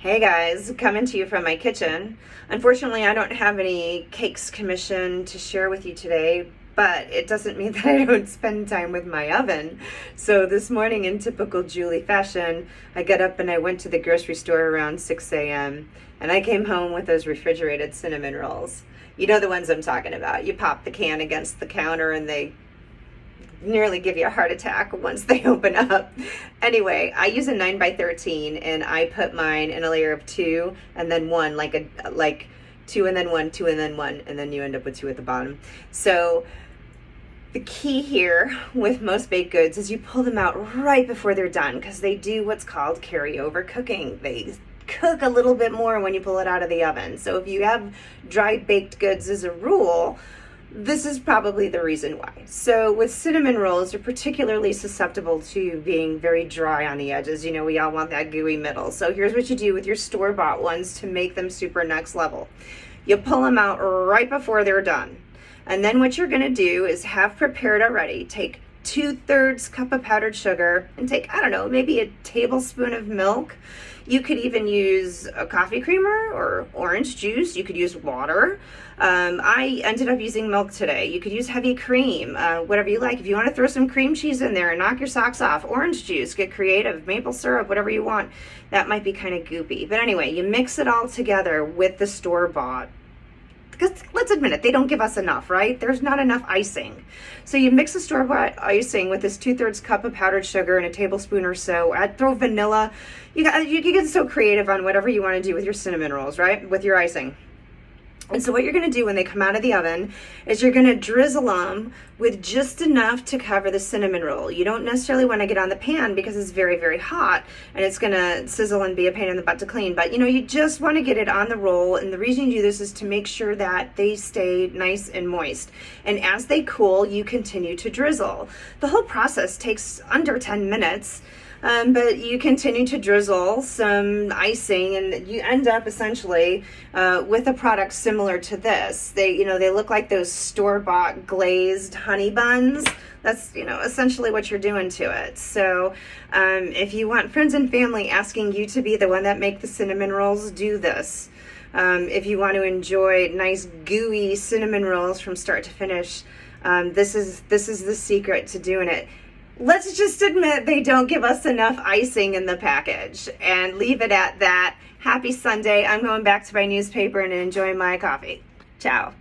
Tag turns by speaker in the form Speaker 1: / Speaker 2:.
Speaker 1: Hey guys, coming to you from my kitchen. Unfortunately, I don't have any cakes commissioned to share with you today, but it doesn't mean that I don't spend time with my oven. So this morning, in typical Julie fashion, I got up and I went to the grocery store around 6 a.m. and I came home with those refrigerated cinnamon rolls. You know the ones I'm talking about. You pop the can against the counter and they nearly give you a heart attack once they open up. Anyway, I use a 9x13 and I put mine in a layer of 2 and then 1, like 2 and then 1, 2 and then 1, and then you end up with 2 at the bottom. So the key here with most baked goods is you pull them out right before they're done, because they do what's called carryover cooking. They cook a little bit more when you pull it out of the oven. So if you have dry baked goods as a rule, this is probably the reason why. So with cinnamon rolls, you're particularly susceptible to being very dry on the edges. You know, we all want that gooey middle. So here's what you do with your store-bought ones to make them super next level. You pull them out right before they're done. And then what you're gonna do is have prepared already. Take 2/3 cup of powdered sugar and take, I don't know, maybe a tablespoon of milk. You could even use a coffee creamer or orange juice. You could use water. I ended up using milk today. You could use heavy cream, whatever you like. If you want to throw some cream cheese in there and knock your socks off, orange juice, get creative, maple syrup, whatever you want. That might be kind of goopy. But anyway, you mix it all together with the store-bought. Because let's admit it, they don't give us enough, right? There's not enough icing. So you mix the store-bought icing with this 2/3 cup of powdered sugar and a tablespoon or so. I'd throw vanilla. You get so creative on whatever you want to do with your cinnamon rolls, right? With your icing. And so what you're going to do when they come out of the oven is you're going to drizzle them with just enough to cover the cinnamon roll. You don't necessarily want to get on the pan because it's very, very hot and it's going to sizzle and be a pain in the butt to clean. But, you know, you just want to get it on the roll. And the reason you do this is to make sure that they stay nice and moist. And as they cool, you continue to drizzle. The whole process takes under 10 minutes. But you continue to drizzle some icing and you end up essentially with a product similar to this. They look like those store-bought glazed honey buns. That's, essentially what you're doing to it. So if you want friends and family asking you to be the one that make the cinnamon rolls, do this. If you want to enjoy nice gooey cinnamon rolls from start to finish, this is the secret to doing it. Let's just admit they don't give us enough icing in the package and leave it at that. Happy Sunday. I'm going back to my newspaper and enjoying my coffee. Ciao.